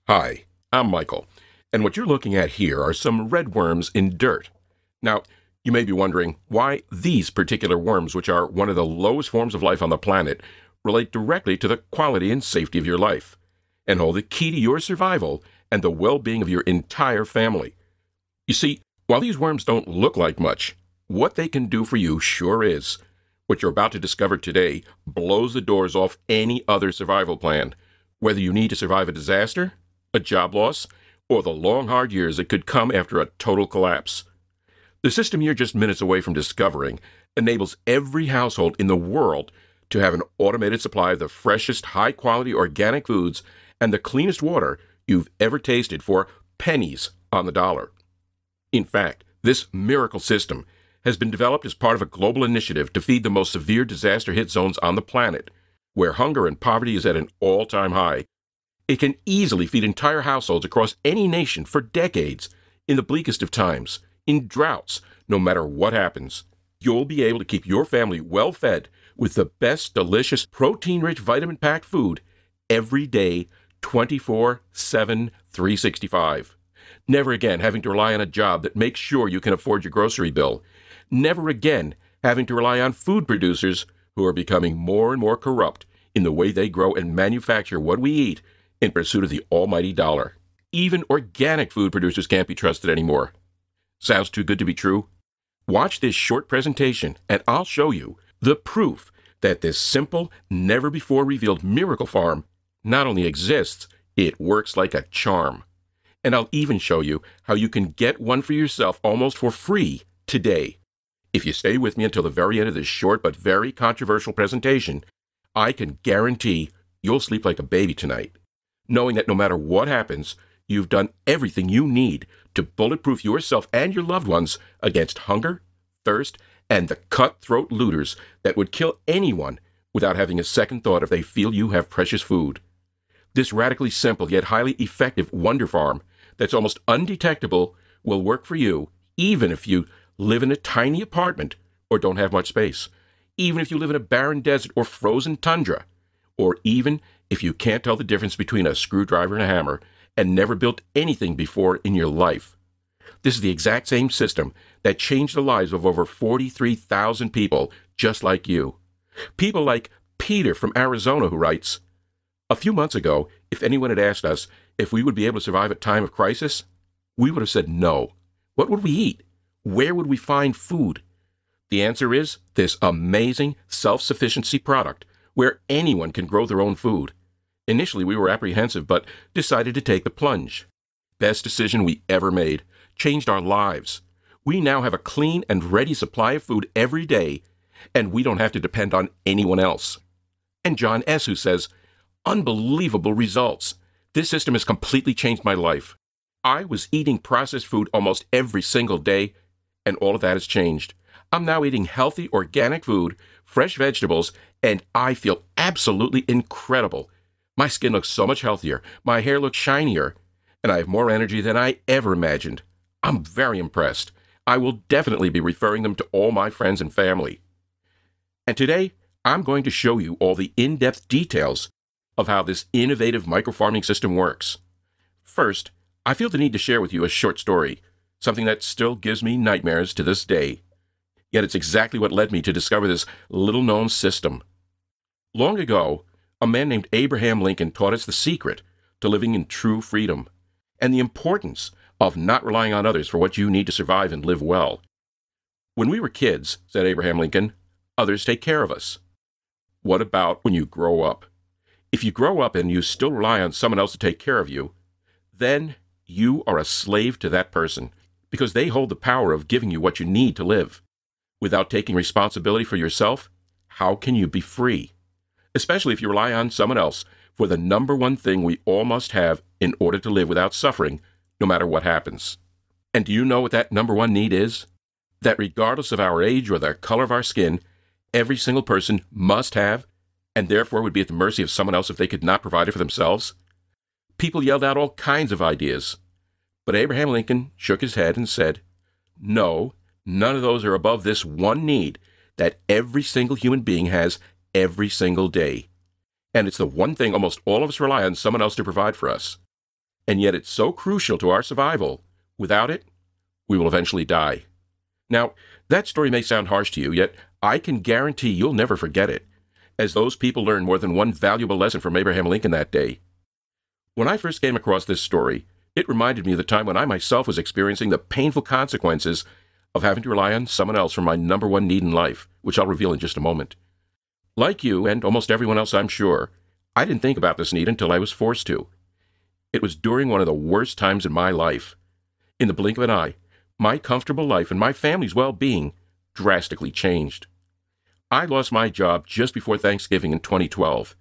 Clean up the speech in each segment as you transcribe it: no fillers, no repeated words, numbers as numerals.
Hi, I'm Michael, and what you're looking at here are some red worms in dirt. Now, you may be wondering why these particular worms, which are one of the lowest forms of life on the planet, relate directly to the quality and safety of your life, and hold the key to your survival and the well-being of your entire family. You see, while these worms don't look like much, what they can do for you sure is. What you're about to discover today blows the doors off any other survival plan, whether you need to survive a disaster, a job loss, or the long, hard years that could come after a total collapse. The system you're just minutes away from discovering enables every household in the world to have an automated supply of the freshest, high-quality organic foods and the cleanest water you've ever tasted for pennies on the dollar. In fact, this miracle system has been developed as part of a global initiative to feed the most severe disaster-hit zones on the planet, where hunger and poverty is at an all-time high. It can easily feed entire households across any nation for decades, in the bleakest of times, in droughts, no matter what happens. You'll be able to keep your family well-fed with the best, delicious, protein-rich, vitamin-packed food every day, 24/7, 365. Never again having to rely on a job that makes sure you can afford your grocery bill. Never again having to rely on food producers who are becoming more and more corrupt in the way they grow and manufacture what we eat in pursuit of the almighty dollar. Even organic food producers can't be trusted anymore. Sounds too good to be true? Watch this short presentation and I'll show you the proof that this simple, never-before-revealed miracle farm not only exists, it works like a charm. And I'll even show you how you can get one for yourself almost for free today. If you stay with me until the very end of this short but very controversial presentation, I can guarantee you'll sleep like a baby tonight, knowing that no matter what happens, you've done everything you need to bulletproof yourself and your loved ones against hunger, thirst, and the cutthroat looters that would kill anyone without having a second thought if they feel you have precious food. This radically simple yet highly effective wonder farm that's almost undetectable will work for you even if you live in a tiny apartment or don't have much space, even if you live in a barren desert or frozen tundra, or even if you can't tell the difference between a screwdriver and a hammer and never built anything before in your life. This is the exact same system that changed the lives of over 43,000 people just like you. People like Peter from Arizona who writes, "A few months ago, if anyone had asked us if we would be able to survive a time of crisis, we would have said no. What would we eat? Where would we find food? The answer is this amazing self-sufficiency product where anyone can grow their own food. Initially, we were apprehensive, but decided to take the plunge. Best decision we ever made. Changed our lives. We now have a clean and ready supply of food every day, and we don't have to depend on anyone else." And John S., who says, "Unbelievable results. This system has completely changed my life. I was eating processed food almost every single day, and all of that has changed. I'm now eating healthy, organic food, fresh vegetables, and I feel absolutely incredible. My skin looks so much healthier, my hair looks shinier, and I have more energy than I ever imagined. I'm very impressed. I will definitely be referring them to all my friends and family." And today, I'm going to show you all the in-depth details of how this innovative microfarming system works. First, I feel the need to share with you a short story, something that still gives me nightmares to this day. Yet it's exactly what led me to discover this little-known system. Long ago, a man named Abraham Lincoln taught us the secret to living in true freedom, and the importance of not relying on others for what you need to survive and live well. "When we were kids," said Abraham Lincoln, "others take care of us. What about when you grow up? If you grow up and you still rely on someone else to take care of you, then you are a slave to that person, because they hold the power of giving you what you need to live. Without taking responsibility for yourself, how can you be free? Especially if you rely on someone else for the number one thing we all must have in order to live without suffering, no matter what happens. And do you know what that number one need is? That regardless of our age or the color of our skin, every single person must have, and therefore would be at the mercy of someone else if they could not provide it for themselves?" People yelled out all kinds of ideas, but Abraham Lincoln shook his head and said, "No, none of those are above this one need that every single human being has every single day. And it's the one thing almost all of us rely on someone else to provide for us. and yet it's so crucial to our survival. Without it, we will eventually die. Now, that story may sound harsh to you, yet I can guarantee you'll never forget it, as those people learned more than one valuable lesson from Abraham Lincoln that day. When I first came across this story, it reminded me of the time when I myself was experiencing the painful consequences of having to rely on someone else for my number one need in life, which I'll reveal in just a moment. Like you, and almost everyone else I'm sure, I didn't think about this need until I was forced to. It was during one of the worst times in my life. In the blink of an eye, my comfortable life and my family's well-being drastically changed. I lost my job just before Thanksgiving in 2012,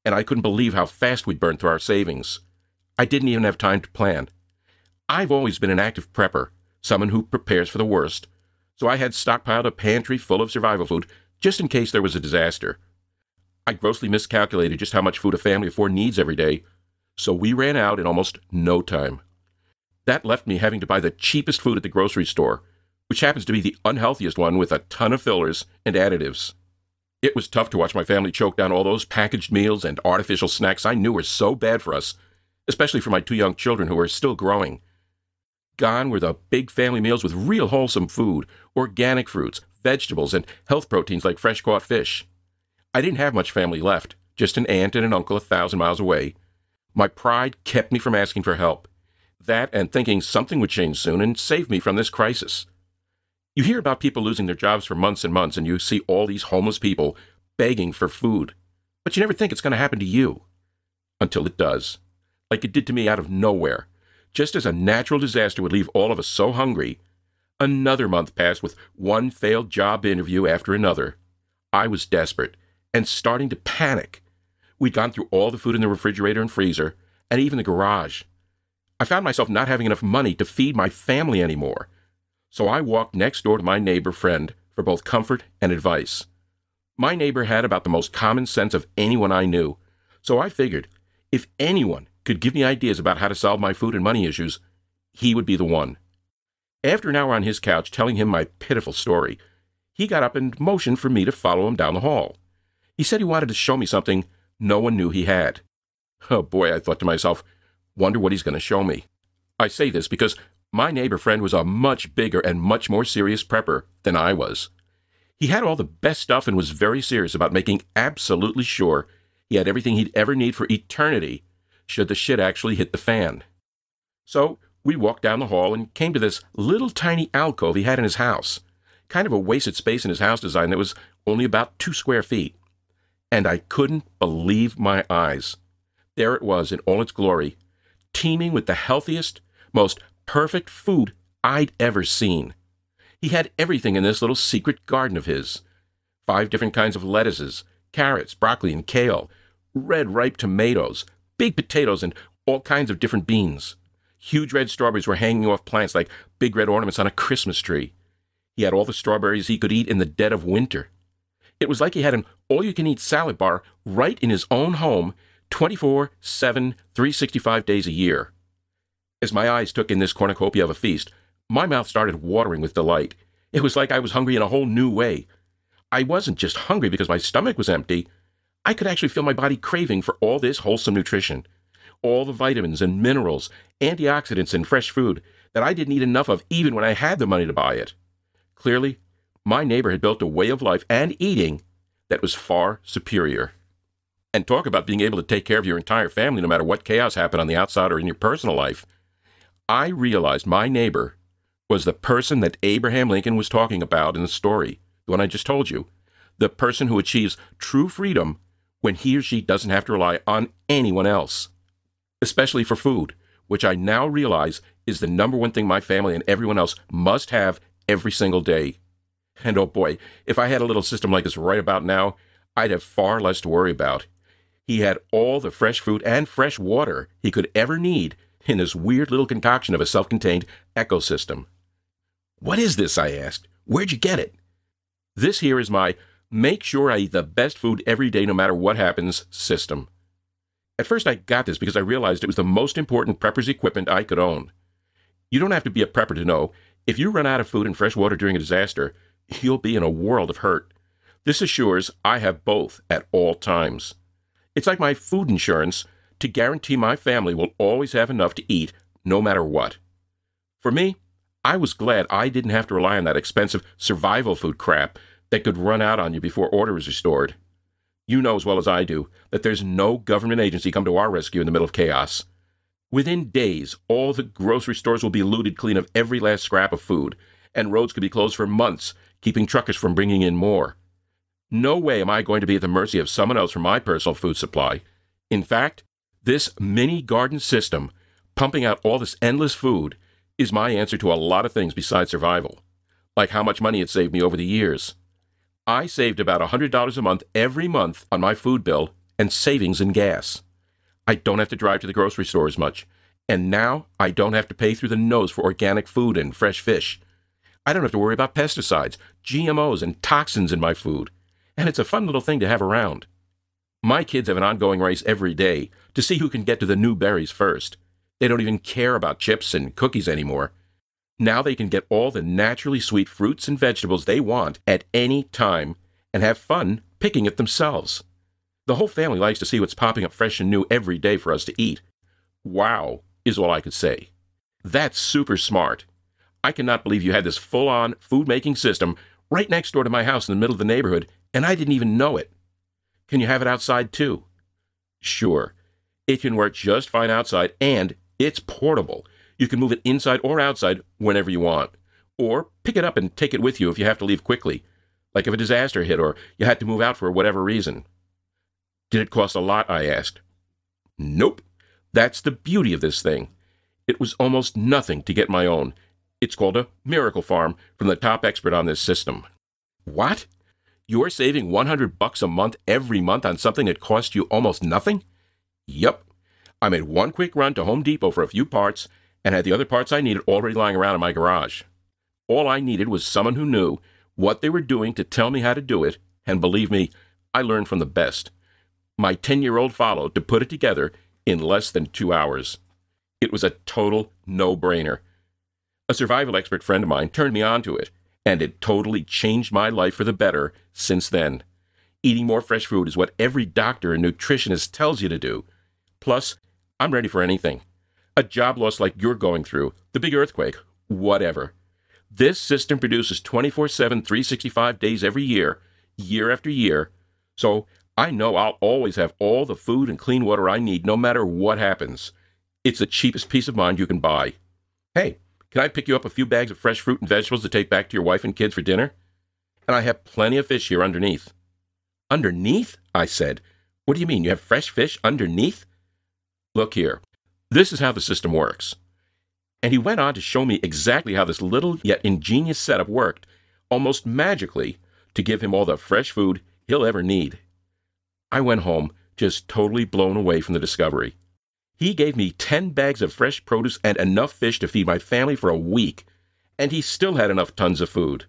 and I couldn't believe how fast we'd burned through our savings. I didn't even have time to plan. I've always been an active prepper, someone who prepares for the worst, so I had stockpiled a pantry full of survival food just in case there was a disaster. I grossly miscalculated just how much food a family of four needs every day, so we ran out in almost no time. That left me having to buy the cheapest food at the grocery store, which happens to be the unhealthiest one with a ton of fillers and additives. It was tough to watch my family choke down all those packaged meals and artificial snacks I knew were so bad for us, especially for my two young children who were still growing. Gone were the big family meals with real wholesome food, organic fruits, vegetables, and health proteins like fresh-caught fish. I didn't have much family left, just an aunt and an uncle 1,000 miles away. My pride kept me from asking for help. That and thinking something would change soon and save me from this crisis. You hear about people losing their jobs for months and months, and you see all these homeless people begging for food. But you never think it's going to happen to you. Until it does. Like it did to me out of nowhere. Just as a natural disaster would leave all of us so hungry, another month passed with one failed job interview after another. I was desperate and starting to panic. We'd gone through all the food in the refrigerator and freezer, and even the garage. I found myself not having enough money to feed my family anymore. So I walked next door to my neighbor friend for both comfort and advice. My neighbor had about the most common sense of anyone I knew, so I figured if anyone could give me ideas about how to solve my food and money issues, he would be the one. After an hour on his couch telling him my pitiful story, he got up and motioned for me to follow him down the hall. He said he wanted to show me something no one knew he had. Oh boy, I thought to myself, wonder what he's going to show me. I say this because my neighbor friend was a much bigger and much more serious prepper than I was. He had all the best stuff and was very serious about making absolutely sure he had everything he'd ever need for eternity should the shit actually hit the fan. So we walked down the hall and came to this little tiny alcove he had in his house, kind of a wasted space in his house design that was only about 2 square feet. And I couldn't believe my eyes. There it was in all its glory, teeming with the healthiest, most perfect food I'd ever seen. He had everything in this little secret garden of his. 5 different kinds of lettuces, carrots, broccoli, and kale, red ripe tomatoes, big potatoes, and all kinds of different beans. Huge red strawberries were hanging off plants like big red ornaments on a Christmas tree. He had all the strawberries he could eat in the dead of winter. It was like he had an all-you-can-eat salad bar right in his own home, 24/7, 365 days a year. As my eyes took in this cornucopia of a feast, my mouth started watering with delight. It was like I was hungry in a whole new way. I wasn't just hungry because my stomach was empty. I could actually feel my body craving for all this wholesome nutrition, all the vitamins and minerals, antioxidants, and fresh food that I didn't eat enough of even when I had the money to buy it. Clearly, my neighbor had built a way of life and eating that was far superior. And talk about being able to take care of your entire family no matter what chaos happened on the outside or in your personal life. I realized my neighbor was the person that Abraham Lincoln was talking about in the story, the one I just told you, the person who achieves true freedom when he or she doesn't have to rely on anyone else, especially for food, which I now realize is the number one thing my family and everyone else must have every single day. And oh boy, if I had a little system like this right about now, I'd have far less to worry about. He had all the fresh food and fresh water he could ever need in this weird little concoction of a self-contained ecosystem. What is this? I asked. Where'd you get it? This here is my make sure I eat the best food every day no matter what happens system. At first I got this because I realized it was the most important prepper's equipment I could own. You don't have to be a prepper to know, if you run out of food and fresh water during a disaster, you'll be in a world of hurt. This assures I have both at all times. It's like my food insurance to guarantee my family will always have enough to eat no matter what. For me, I was glad I didn't have to rely on that expensive survival food crap that could run out on you before order is restored. You know as well as I do that there's no government agency come to our rescue in the middle of chaos. Within days, all the grocery stores will be looted clean of every last scrap of food, and roads could be closed for months, keeping truckers from bringing in more. No way am I going to be at the mercy of someone else for my personal food supply. In fact, this mini garden system, pumping out all this endless food, is my answer to a lot of things besides survival, like how much money it saved me over the years. I saved about $100 a month every month on my food bill and savings in gas. I don't have to drive to the grocery store as much, and now I don't have to pay through the nose for organic food and fresh fish. I don't have to worry about pesticides, GMOs, and toxins in my food, and it's a fun little thing to have around. My kids have an ongoing race every day to see who can get to the new berries first. They don't even care about chips and cookies anymore. Now they can get all the naturally sweet fruits and vegetables they want at any time and have fun picking it themselves. The whole family likes to see what's popping up fresh and new every day for us to eat. Wow, is all I could say. That's super smart. I cannot believe you had this full-on food-making system right next door to my house in the middle of the neighborhood, and I didn't even know it. Can you have it outside too? Sure. It can work just fine outside, and it's portable. You can move it inside or outside whenever you want. Or pick it up and take it with you if you have to leave quickly, like if a disaster hit or you had to move out for whatever reason. Did it cost a lot? I asked. Nope. That's the beauty of this thing. It was almost nothing to get my own. It's called a Miracle Farm from the top expert on this system. What? You're saving $100 a month every month on something that cost you almost nothing? Yup. I made one quick run to Home Depot for a few parts and had the other parts I needed already lying around in my garage. All I needed was someone who knew what they were doing to tell me how to do it, and believe me, I learned from the best. My 10-year-old followed to put it together in less than 2 hours. It was a total no-brainer. A survival expert friend of mine turned me on to it, and it totally changed my life for the better since then. Eating more fresh food is what every doctor and nutritionist tells you to do. Plus, I'm ready for anything. A job loss like you're going through, the big earthquake, whatever. This system produces 24/7, 365 days every year, year after year, so I know I'll always have all the food and clean water I need no matter what happens. It's the cheapest peace of mind you can buy. Hey, can I pick you up a few bags of fresh fruit and vegetables to take back to your wife and kids for dinner? And I have plenty of fish here underneath. Underneath? I said. What do you mean, you have fresh fish underneath? Look here. This is how the system works. And he went on to show me exactly how this little yet ingenious setup worked, almost magically, to give him all the fresh food he'll ever need. I went home just totally blown away from the discovery. He gave me 10 bags of fresh produce and enough fish to feed my family for a week, and he still had enough tons of food.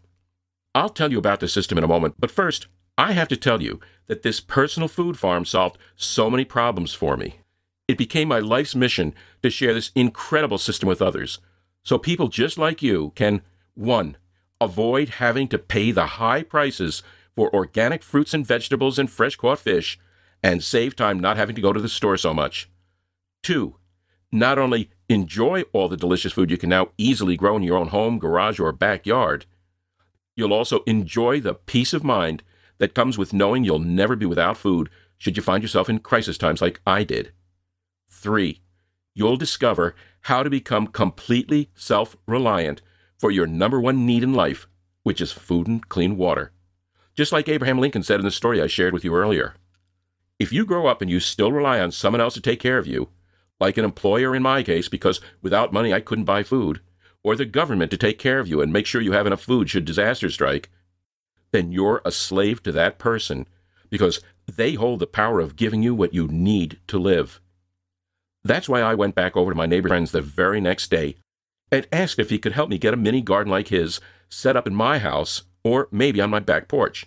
I'll tell you about the system in a moment, but first, I have to tell you that this personal food farm solved so many problems for me. It became my life's mission to share this incredible system with others, so people just like you can, 1, avoid having to pay the high prices for organic fruits and vegetables and fresh-caught fish, and save time not having to go to the store so much. 2, not only enjoy all the delicious food you can now easily grow in your own home, garage, or backyard, you'll also enjoy the peace of mind that comes with knowing you'll never be without food should you find yourself in crisis times like I did. 3, you'll discover how to become completely self-reliant for your number one need in life, which is food and clean water. Just like Abraham Lincoln said in the story I shared with you earlier. If you grow up and you still rely on someone else to take care of you, like an employer in my case because without money I couldn't buy food, or the government to take care of you and make sure you have enough food should disaster strike, then you're a slave to that person because they hold the power of giving you what you need to live. That's why I went back over to my neighbor friends the very next day and asked if he could help me get a mini garden like his set up in my house or maybe on my back porch.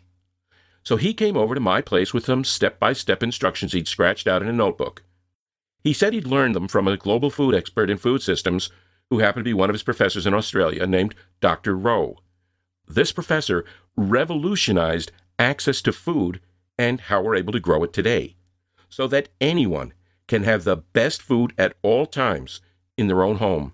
So he came over to my place with some step-by-step instructions he'd scratched out in a notebook. He said he'd learned them from a global food expert in food systems who happened to be one of his professors in Australia named Dr. Rowe. This professor revolutionized access to food and how we're able to grow it today, so that anyone can have the best food at all times in their own home.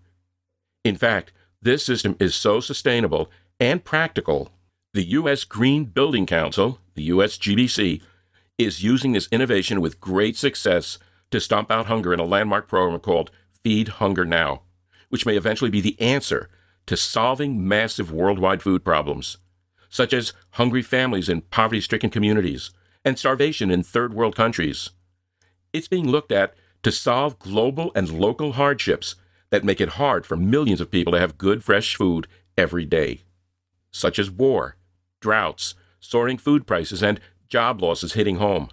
In fact, this system is so sustainable and practical, the U.S. Green Building Council, the USGBC, is using this innovation with great success to stomp out hunger in a landmark program called Feed Hunger Now, which may eventually be the answer to solving massive worldwide food problems, such as hungry families in poverty-stricken communities and starvation in third-world countries. It's being looked at to solve global and local hardships that make it hard for millions of people to have good, fresh food every day, such as war, droughts, soaring food prices, and job losses hitting home.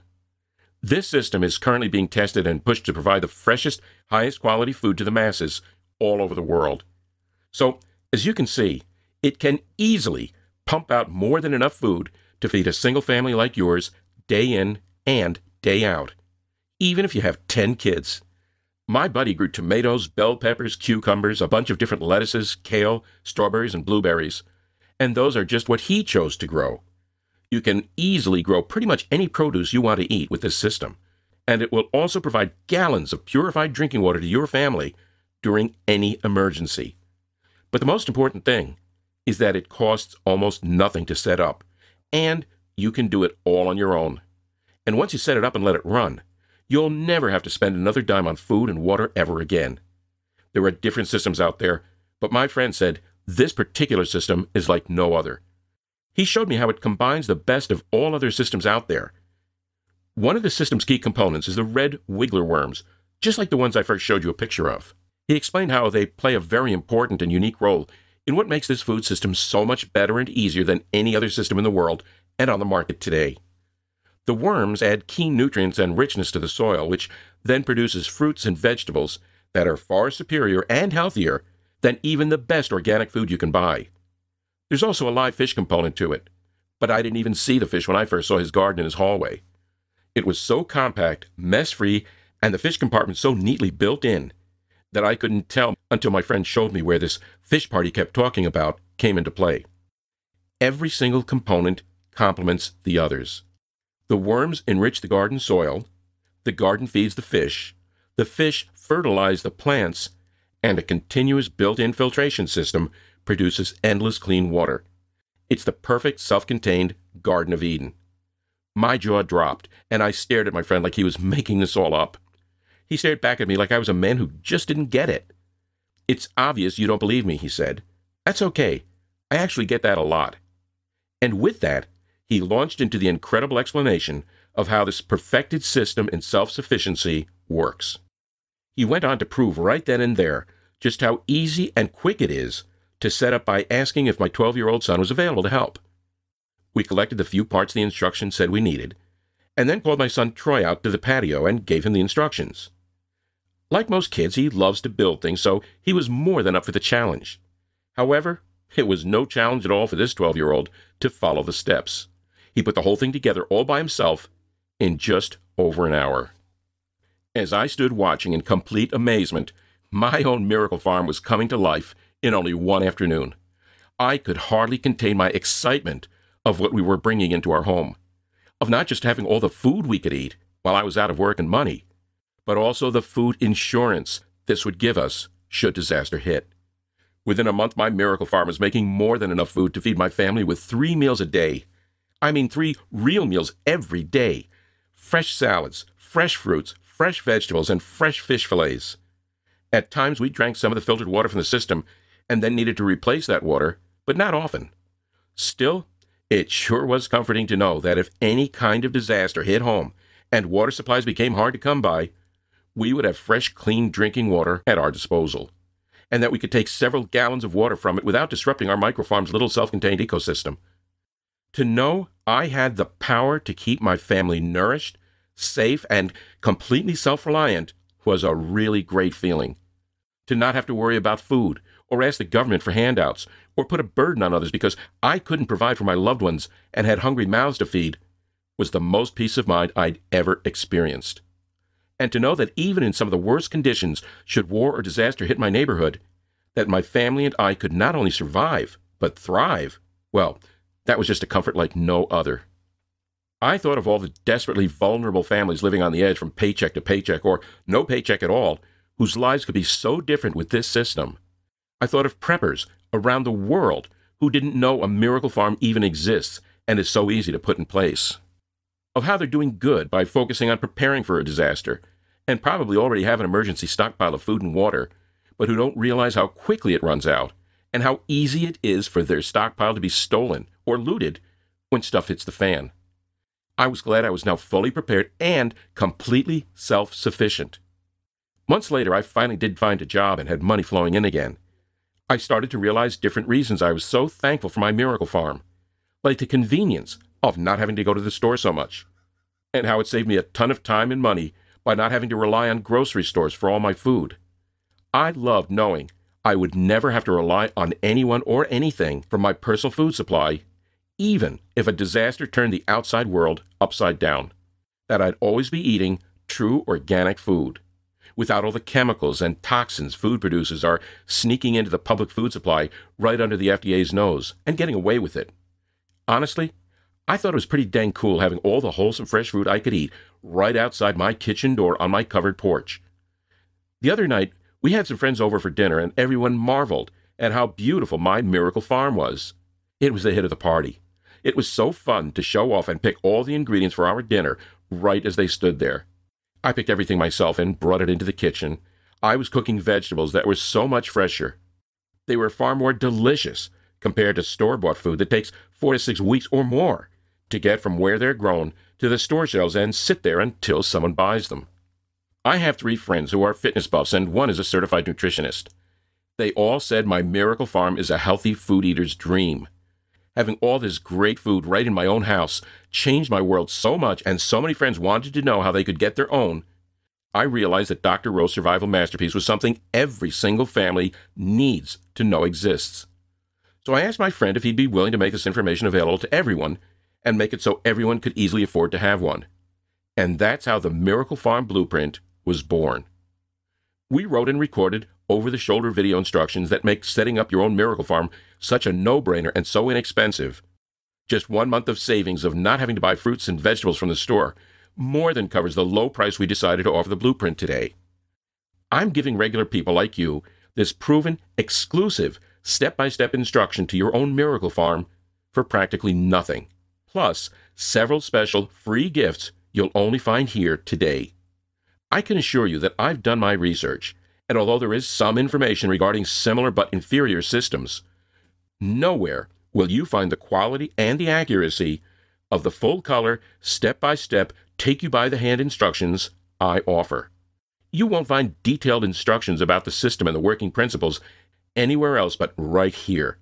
This system is currently being tested and pushed to provide the freshest, highest quality food to the masses all over the world. So, as you can see, it can easily pump out more than enough food to feed a single family like yours day in and day out, even if you have 10 kids. My buddy grew tomatoes, bell peppers, cucumbers, a bunch of different lettuces, kale, strawberries, and blueberries, and those are just what he chose to grow. You can easily grow pretty much any produce you want to eat with this system, and it will also provide gallons of purified drinking water to your family during any emergency. But the most important thing is that it costs almost nothing to set up, and you can do it all on your own. And once you set it up and let it run, you'll never have to spend another dime on food and water ever again. There are different systems out there, but my friend said this particular system is like no other. He showed me how it combines the best of all other systems out there. One of the system's key components is the red wiggler worms, just like the ones I first showed you a picture of. He explained how they play a very important and unique role in what makes this food system so much better and easier than any other system in the world and on the market today. The worms add key nutrients and richness to the soil, which then produces fruits and vegetables that are far superior and healthier than even the best organic food you can buy. There's also a live fish component to it, but I didn't even see the fish when I first saw his garden in his hallway. It was so compact, mess-free, and the fish compartment so neatly built in that I couldn't tell until my friend showed me where this fish part he kept talking about came into play. Every single component complements the others. The worms enrich the garden soil, the garden feeds the fish fertilize the plants, and a continuous built-in filtration system produces endless clean water. It's the perfect self-contained Garden of Eden. My jaw dropped, and I stared at my friend like he was making this all up. He stared back at me like I was a man who just didn't get it. "It's obvious you don't believe me," he said. "That's okay. I actually get that a lot." And with that, he launched into the incredible explanation of how this perfected system in self-sufficiency works. He went on to prove right then and there just how easy and quick it is to set up by asking if my 12-year-old son was available to help. We collected the few parts the instructions said we needed, and then called my son Troy out to the patio and gave him the instructions. Like most kids, he loves to build things, so he was more than up for the challenge. However, it was no challenge at all for this 12-year-old to follow the steps. He put the whole thing together all by himself in just over an hour. As I stood watching in complete amazement, my own miracle farm was coming to life in only one afternoon. I could hardly contain my excitement of what we were bringing into our home, of not just having all the food we could eat while I was out of work and money, but also the food insurance this would give us should disaster hit. Within a month, my miracle farm was making more than enough food to feed my family with 3 meals a day. I mean 3 real meals every day. Fresh salads, fresh fruits, fresh vegetables, and fresh fish fillets. At times, we drank some of the filtered water from the system and then needed to replace that water, but not often. Still, it sure was comforting to know that if any kind of disaster hit home and water supplies became hard to come by, we would have fresh, clean drinking water at our disposal, and that we could take several gallons of water from it without disrupting our microfarm's little self-contained ecosystem. To know I had the power to keep my family nourished, safe, and completely self-reliant was a really great feeling. To not have to worry about food, or ask the government for handouts, or put a burden on others because I couldn't provide for my loved ones and had hungry mouths to feed, was the most peace of mind I'd ever experienced. And to know that even in some of the worst conditions, should war or disaster hit my neighborhood, that my family and I could not only survive, but thrive, well, that was just a comfort like no other. I thought of all the desperately vulnerable families living on the edge from paycheck to paycheck or no paycheck at all, whose lives could be so different with this system. I thought of preppers around the world who didn't know a miracle farm even exists and is so easy to put in place. Of how they're doing good by focusing on preparing for a disaster, and probably already have an emergency stockpile of food and water, but who don't realize how quickly it runs out, and how easy it is for their stockpile to be stolen or looted when stuff hits the fan. I was glad I was now fully prepared and completely self-sufficient. Months later, I finally did find a job and had money flowing in again. I started to realize different reasons I was so thankful for my miracle farm, like the convenience of not having to go to the store so much, and how it saved me a ton of time and money by not having to rely on grocery stores for all my food. I loved knowing I would never have to rely on anyone or anything for my personal food supply, even if a disaster turned the outside world upside down, that I'd always be eating true organic food, without all the chemicals and toxins food producers are sneaking into the public food supply right under the FDA's nose and getting away with it. Honestly, I thought it was pretty dang cool having all the wholesome fresh food I could eat right outside my kitchen door on my covered porch. The other night, we had some friends over for dinner and everyone marveled at how beautiful my miracle farm was. It was the hit of the party. It was so fun to show off and pick all the ingredients for our dinner right as they stood there. I picked everything myself and brought it into the kitchen. I was cooking vegetables that were so much fresher. They were far more delicious compared to store-bought food that takes 4 to 6 weeks or more to get from where they're grown to the store shelves and sit there until someone buys them. I have 3 friends who are fitness buffs and one is a certified nutritionist. They all said my miracle farm is a healthy food eater's dream. Having all this great food right in my own house changed my world so much, and so many friends wanted to know how they could get their own. I realized that Dr. Rowe's Survival Masterpiece was something every single family needs to know exists. So I asked my friend if he'd be willing to make this information available to everyone and make it so everyone could easily afford to have one. And that's how the Miracle Farm Blueprint was born. We wrote and recorded over-the-shoulder video instructions that make setting up your own miracle farm such a no-brainer and so inexpensive. Just 1 month of savings of not having to buy fruits and vegetables from the store more than covers the low price we decided to offer the Blueprint today. I'm giving regular people like you this proven, exclusive, step-by-step instruction to your own miracle farm for practically nothing. Plus, several special free gifts you'll only find here today. I can assure you that I've done my research, and although there is some information regarding similar but inferior systems, nowhere will you find the quality and the accuracy of the full-color, step-by-step, take-you-by-the-hand instructions I offer. You won't find detailed instructions about the system and the working principles anywhere else but right here.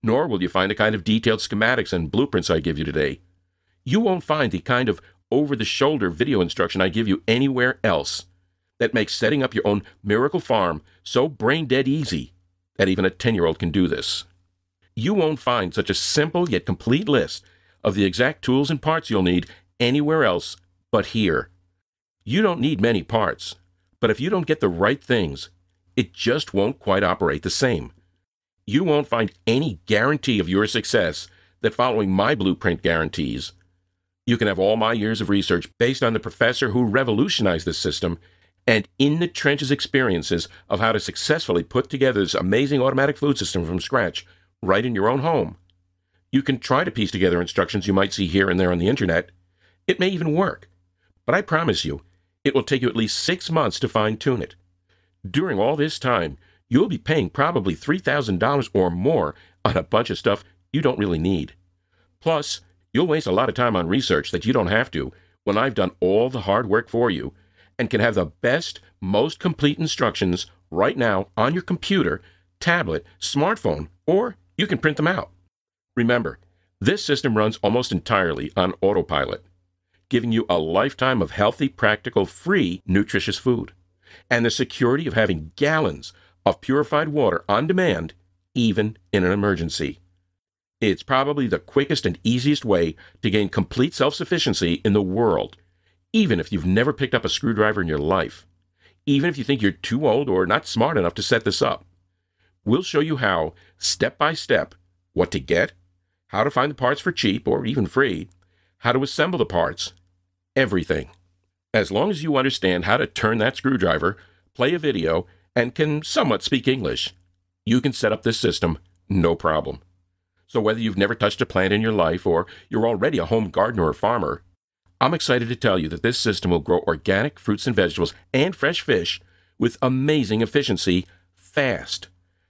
Nor will you find the kind of detailed schematics and blueprints I give you today. You won't find the kind of over-the-shoulder video instruction I give you anywhere else that makes setting up your own miracle farm so brain-dead easy that even a 10-year-old can do this. You won't find such a simple yet complete list of the exact tools and parts you'll need anywhere else but here. You don't need many parts, but if you don't get the right things, it just won't quite operate the same. You won't find any guarantee of your success that following my blueprint guarantees. You can have all my years of research based on the professor who revolutionized this system and in-the-trenches experiences of how to successfully put together this amazing automatic food system from scratch right in your own home. You can try to piece together instructions you might see here and there on the internet. It may even work, but I promise you, it will take you at least 6 months to fine-tune it. During all this time, you'll be paying probably $3,000 or more on a bunch of stuff you don't really need. Plus, you'll waste a lot of time on research that you don't have to when I've done all the hard work for you and can have the best, most complete instructions right now on your computer, tablet, smartphone, or you can print them out. Remember, this system runs almost entirely on autopilot, giving you a lifetime of healthy, practical, free, nutritious food, and the security of having gallons of purified water on demand, even in an emergency. It's probably the quickest and easiest way to gain complete self-sufficiency in the world, even if you've never picked up a screwdriver in your life, even if you think you're too old or not smart enough to set this up. We'll show you how, step by step, what to get, how to find the parts for cheap or even free, how to assemble the parts, everything. As long as you understand how to turn that screwdriver, play a video, and can somewhat speak English, you can set up this system no problem. So whether you've never touched a plant in your life or you're already a home gardener or farmer, I'm excited to tell you that this system will grow organic fruits and vegetables and fresh fish with amazing efficiency fast,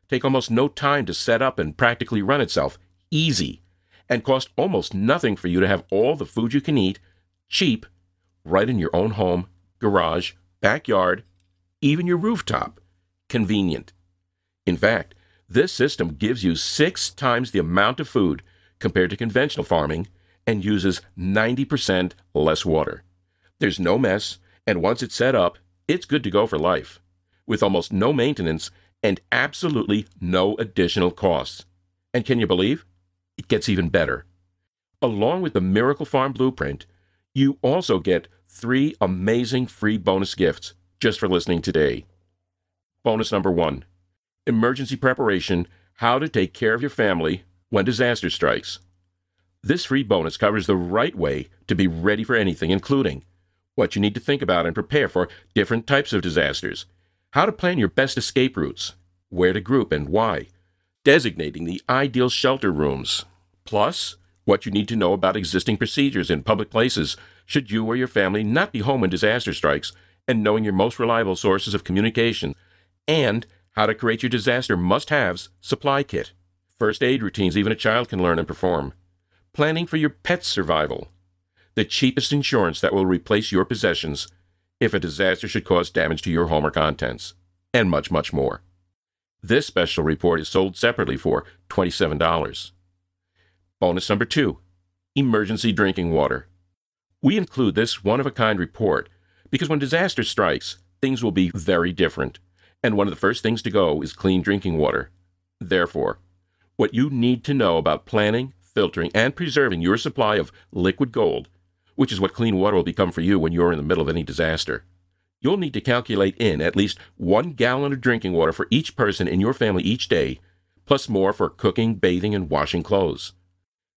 take almost no time to set up and practically run itself, easy, and cost almost nothing for you to have all the food you can eat, cheap, right in your own home, garage, backyard, even your rooftop. Convenient. In fact, this system gives you 6 times the amount of food compared to conventional farming and uses 90% less water. There's no mess, and once it's set up, it's good to go for life, with almost no maintenance and absolutely no additional costs. And can you believe? It gets even better. Along with the Miracle Farm Blueprint, you also get 3 amazing free bonus gifts just for listening today. Bonus number 1, Emergency Preparation: How to Take Care of Your Family When Disaster Strikes. This free bonus covers the right way to be ready for anything, including what you need to think about and prepare for different types of disasters, how to plan your best escape routes, where to group and why, designating the ideal shelter rooms, plus what you need to know about existing procedures in public places should you or your family not be home when disaster strikes, and knowing your most reliable sources of communication, and how to create your disaster must-haves supply kit, first aid routines even a child can learn and perform, planning for your pet's survival, the cheapest insurance that will replace your possessions if a disaster should cause damage to your home or contents, and much, much more. This special report is sold separately for $27. Bonus number 2, Emergency Drinking Water. We include this one-of-a-kind report because when disaster strikes, things will be very different, and one of the first things to go is clean drinking water. Therefore, what you need to know about planning, filtering, and preserving your supply of liquid gold, which is what clean water will become for you when you're in the middle of any disaster. You'll need to calculate in at least 1 gallon of drinking water for each person in your family each day, plus more for cooking, bathing, and washing clothes.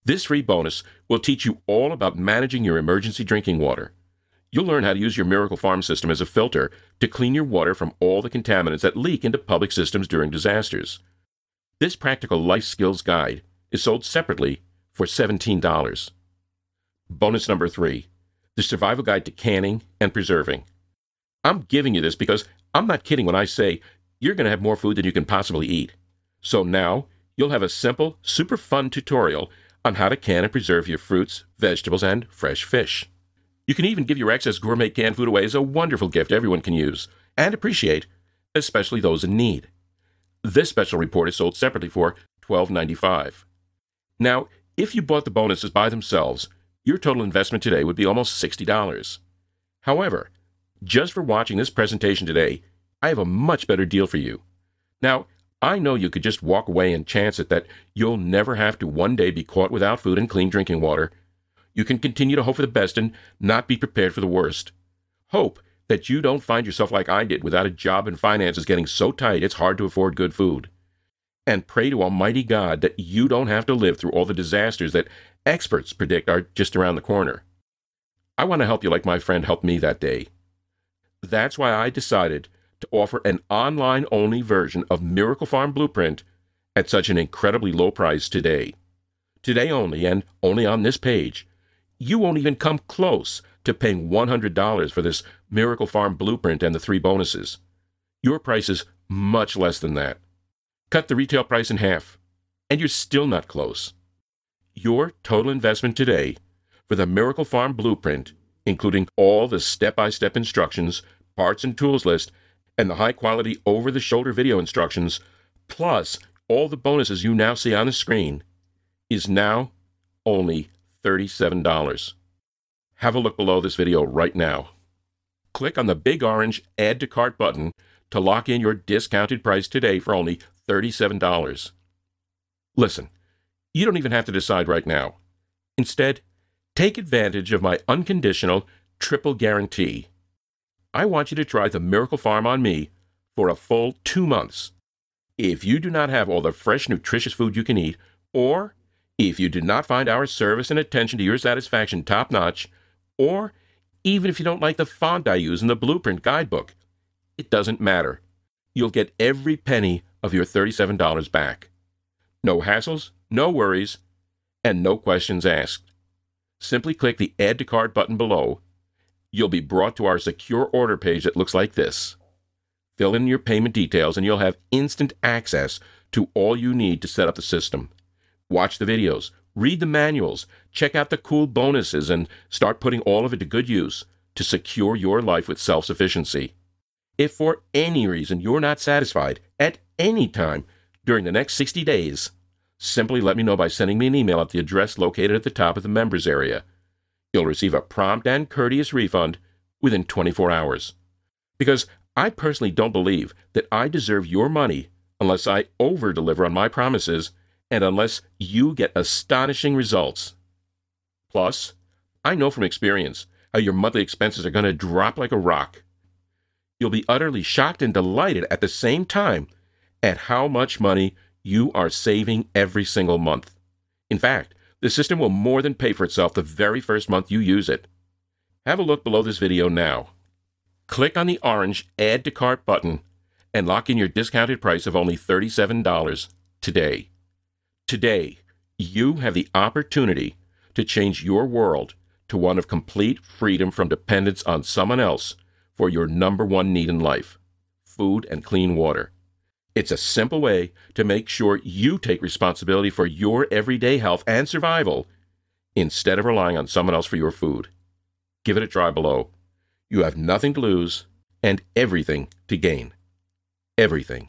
This free bonus will teach you all about managing your emergency drinking water. You'll learn how to use your Miracle Farm system as a filter to clean your water from all the contaminants that leak into public systems during disasters. This practical life skills guide is sold separately for $17. Bonus number 3, the Survival Guide to Canning and Preserving. I'm giving you this because I'm not kidding when I say you're going to have more food than you can possibly eat. So now you'll have a simple, super fun tutorial on how to can and preserve your fruits, vegetables, and fresh fish. You can even give your excess gourmet canned food away as a wonderful gift everyone can use and appreciate, especially those in need. This special report is sold separately for $12.95. Now, if you bought the bonuses by themselves, your total investment today would be almost $60. However, just for watching this presentation today, I have a much better deal for you. Now, I know you could just walk away and chance it that you'll never have to one day be caught without food and clean drinking water. You can continue to hope for the best and not be prepared for the worst. Hope that you don't find yourself like I did without a job and finances getting so tight it's hard to afford good food. And pray to Almighty God that you don't have to live through all the disasters that experts predict are just around the corner. I want to help you like my friend helped me that day. That's why I decided to offer an online-only version of Miracle Farm Blueprint at such an incredibly low price today. Today only, and only on this page, you won't even come close to paying $100 for this Miracle Farm Blueprint and the 3 bonuses. Your price is much less than that. Cut the retail price in half, and you're still not close. Your total investment today for the Miracle Farm Blueprint, including all the step-by-step instructions, parts and tools list, and the high-quality over-the-shoulder video instructions, plus all the bonuses you now see on the screen, is now only $37. Have a look below this video right now. Click on the big orange Add to Cart button to lock in your discounted price today for only $37. Listen, you don't even have to decide right now. Instead, take advantage of my unconditional triple guarantee. I want you to try the Miracle Farm on me for a full 2 months. If you do not have all the fresh, nutritious food you can eat, or If you do not find our service and attention to your satisfaction top-notch, or even if you don't like the font I use in the Blueprint guidebook, it doesn't matter. You'll get every penny of your $37 back. No hassles, no worries, and no questions asked. Simply click the Add to Cart button below. You'll be brought to our secure order page that looks like this. Fill in your payment details and you'll have instant access to all you need to set up the system. Watch the videos, read the manuals, check out the cool bonuses, and start putting all of it to good use to secure your life with self-sufficiency. If for any reason you're not satisfied at any time during the next 60 days, simply let me know by sending me an email at the address located at the top of the members area. You'll receive a prompt and courteous refund within 24 hours. Because I personally don't believe that I deserve your money unless I over-deliver on my promises and unless you get astonishing results. Plus, I know from experience how your monthly expenses are going to drop like a rock. You'll be utterly shocked and delighted at the same time at how much money you are saving every single month. In fact, the system will more than pay for itself the very first month you use it. Have a look below this video now. Click on the orange Add to Cart button and lock in your discounted price of only $37 today. Today, you have the opportunity to change your world to one of complete freedom from dependence on someone else for your number one need in life: food and clean water. It's a simple way to make sure you take responsibility for your everyday health and survival instead of relying on someone else for your food. Give it a try below. You have nothing to lose and everything to gain. Everything.